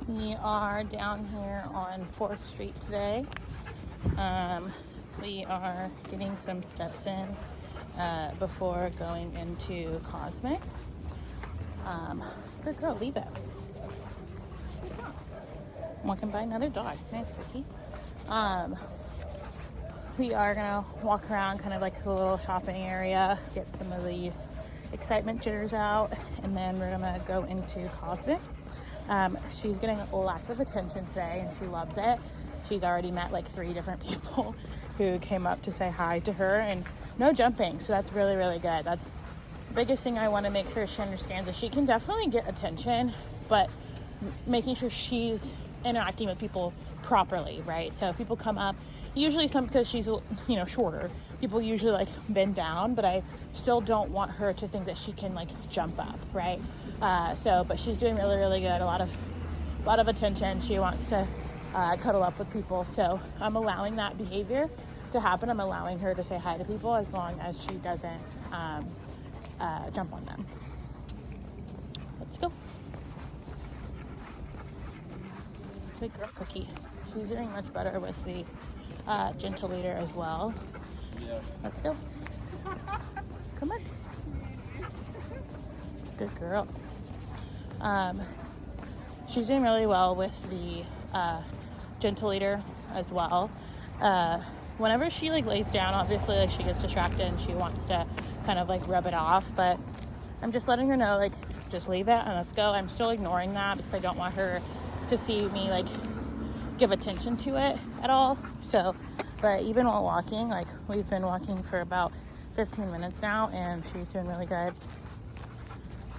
We are down here on 4th Street today. We are getting some steps in before going into Cosmic. Good girl, leave it. Walking by another dog. Nice, Cookie. We are gonna walk around kind of like a little shopping area, get some of these excitement jitters out, and then we're gonna go into Cosmic. She's getting lots of attention today and she loves it. She's already met like 3 different people who came up to say hi to her, and no jumping, so that's really, really good. That's the biggest thing I want to make sure she understands, is she can definitely get attention, but making sure she's interacting with people properly, right? So if people come up, usually because she's, shorter, people usually like bend down, but I still don't want her to think that she can like jump up, right? But she's doing really, really good. A lot of attention. She wants to cuddle up with people, so I'm allowing that behavior to happen. I'm allowing her to say hi to people as long as she doesn't jump on them. Let's go. Good girl, Cookie. She's doing much better with the gentle leader as well. Yeah. Let's go. Come on. Good girl. She's doing really well with the gentle leader as well. Whenever she like lays down, obviously like she gets distracted and she wants to kind of like rub it off, but I'm just letting her know, like, just leave it and let's go. I'm still ignoring that because I don't want her to see me like give attention to it at all. So, but even while walking, like we've been walking for about 15 minutes now and she's doing really good.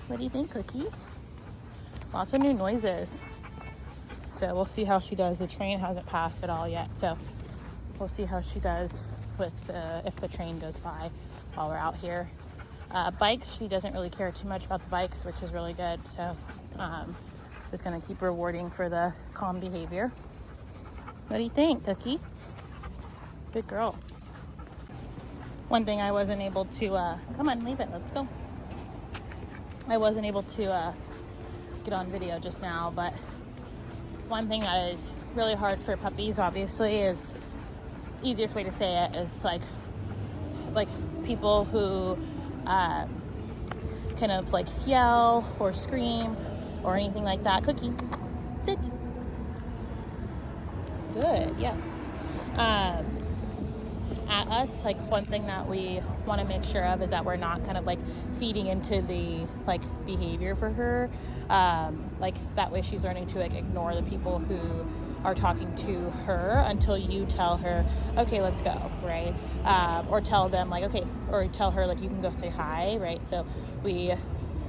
What do you think, Cookie? Lots of new noises. So we'll see how she does. The train hasn't passed at all yet, so we'll see how she does with if the train goes by while we're out here. Bikes, she doesn't really care too much about the bikes, which is really good. So just gonna keep rewarding for the calm behavior. What do you think, Cookie? Good girl. One thing I wasn't able to come on, leave it, let's go. I wasn't able to get on video just now, but one thing that is really hard for puppies, obviously, is easiest way to say it is like people who kind of like yell or scream or anything like that. Cookie, sit. Good, yes. At us, like one thing that we want to make sure of is that we're not kind of like feeding into the like behavior for her. Like that way she's learning to like ignore the people who are talking to her until you tell her, okay, let's go, right? Or tell them like, okay, or tell her like you can go say hi, right? So we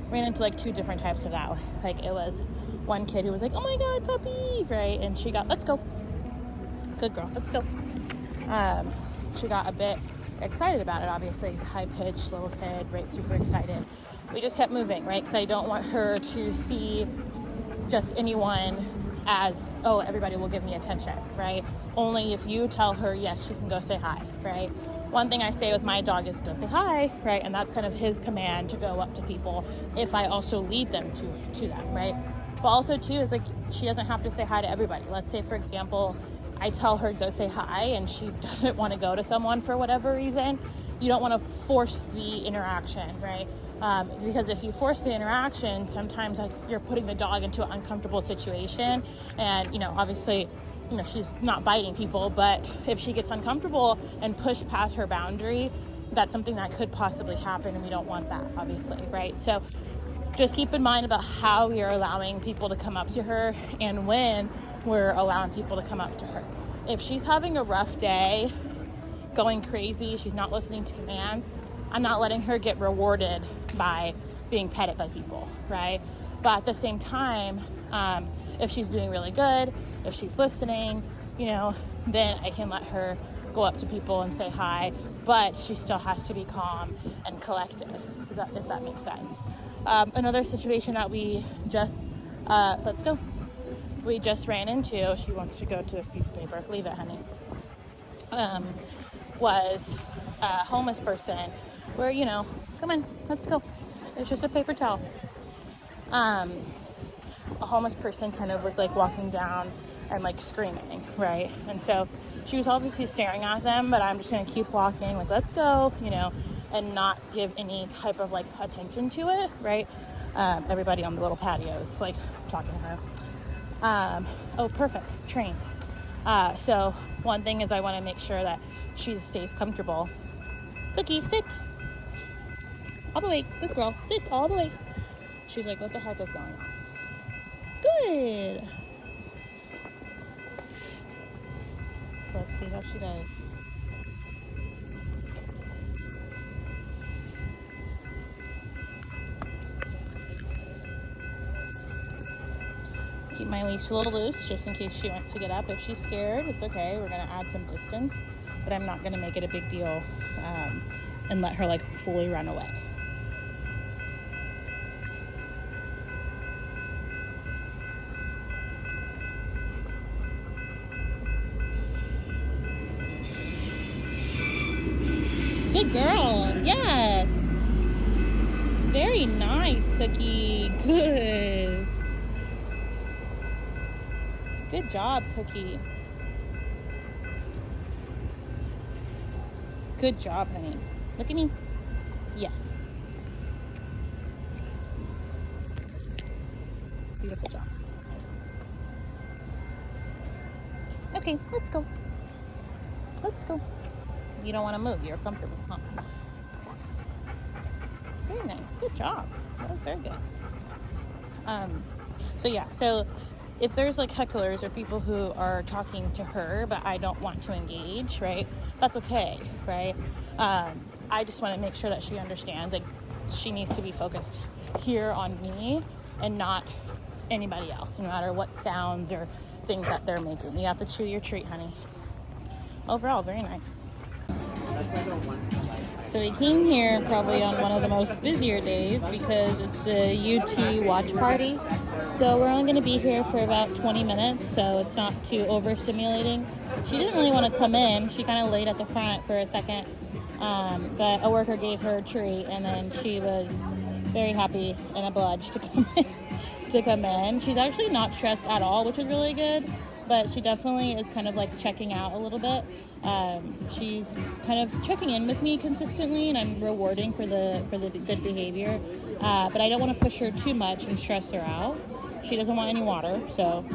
ran into like 2 different types of that. Like it was one kid who was like, oh my God, puppy, right? And she got, let's go. Good girl, let's go. She got a bit excited about it, obviously. He's a high-pitched little kid, right? Super excited. We just kept moving, right? Because I don't want her to see just anyone as, oh, everybody will give me attention, right? Only if you tell her, yes, she can go say hi, right? One thing I say with my dog is go say hi, right? And that's kind of his command to go up to people if I also lead them to them, right? But also, too, it's like she doesn't have to say hi to everybody. Let's say, for example, I tell her to go say hi and she doesn't want to go to someone for whatever reason. You don't want to force the interaction, right? Because if you force the interaction, sometimes you're putting the dog into an uncomfortable situation. And, obviously, she's not biting people, but if she gets uncomfortable and pushed past her boundary, that's something that could possibly happen, and we don't want that, obviously, right? So just keep in mind about how we are allowing people to come up to her and when we're allowing people to come up to her. If she's having a rough day, going crazy, she's not listening to commands, I'm not letting her get rewarded by being petted by people, right? But at the same time, if she's doing really good, if she's listening, then I can let her go up to people and say hi, but she still has to be calm and collected, if that makes sense. Another situation that we just, let's go. We just ran into, she wants to go to this piece of paper, leave it, honey, was a homeless person where, come on, let's go. It's just a paper towel. a homeless person kind of was like walking down and like screaming, right? And so she was obviously staring at them, but I'm just gonna keep walking, like, let's go, you know, and not give any type of like attention to it, right? Everybody on the little patios like talking to her. Oh, perfect, train. So one thing is I want to make sure that she stays comfortable. Cookie, sit. All the way, good girl, sit all the way. She's like, what the heck is going on? Good. So let's see how she does. Keep my leash a little loose just in case she wants to get up. If she's scared, it's okay. We're gonna add some distance, but I'm not gonna make it a big deal and let her like fully run away. Good girl. Yes. Very nice, Cookie. Good. Good job, Cookie. Good job, honey. Look at me. Yes. Beautiful job. Okay, let's go. Let's go. You don't want to move. You're comfortable, huh? Very nice. Good job. That was very good. So if there's like hecklers or people who are talking to her, but I don't want to engage, right? That's okay, right? I just want to make sure that she understands like she needs to be focused here on me and not anybody else, no matter what sounds or things that they're making. You have to chew your treat, honey. Overall, very nice. So we came here probably on one of the most busier days because it's the UT watch party. So we're only going to be here for about 20 minutes, so it's not too overstimulating. She didn't really want to come in. She kind of laid at the front for a second, but a worker gave her a treat, and then she was very happy and obliged to come in. She's actually not stressed at all, which is really good, but she definitely is kind of like checking out a little bit. She's kind of checking in with me consistently, and I'm rewarding for the good behavior. But I don't want to push her too much and stress her out. She doesn't want any water, so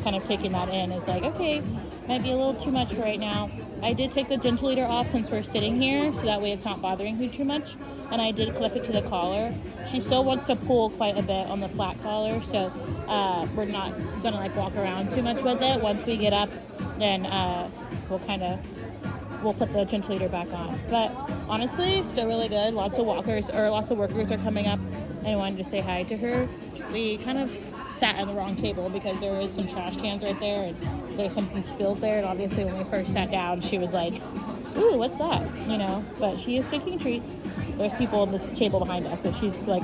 kind of taking that in is like, okay, might be a little too much right now. I did take the gentle leader off since we're sitting here, so that way it's not bothering her too much. And I did clip it to the collar. She still wants to pull quite a bit on the flat collar, so we're not gonna like walk around too much with it. Once we get up, then we'll put the gentle leader back on. But honestly, still really good. Lots of workers are coming up and wanted to say hi to her. We kind of sat on the wrong table because there is some trash cans right there and there's something spilled there. And obviously when we first sat down, she was like, ooh, what's that? You know, but she is taking treats. There's people on this table behind us, so she's like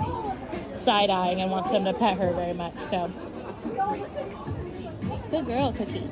side-eyeing and wants them to pet her very much. So good girl, Cookie.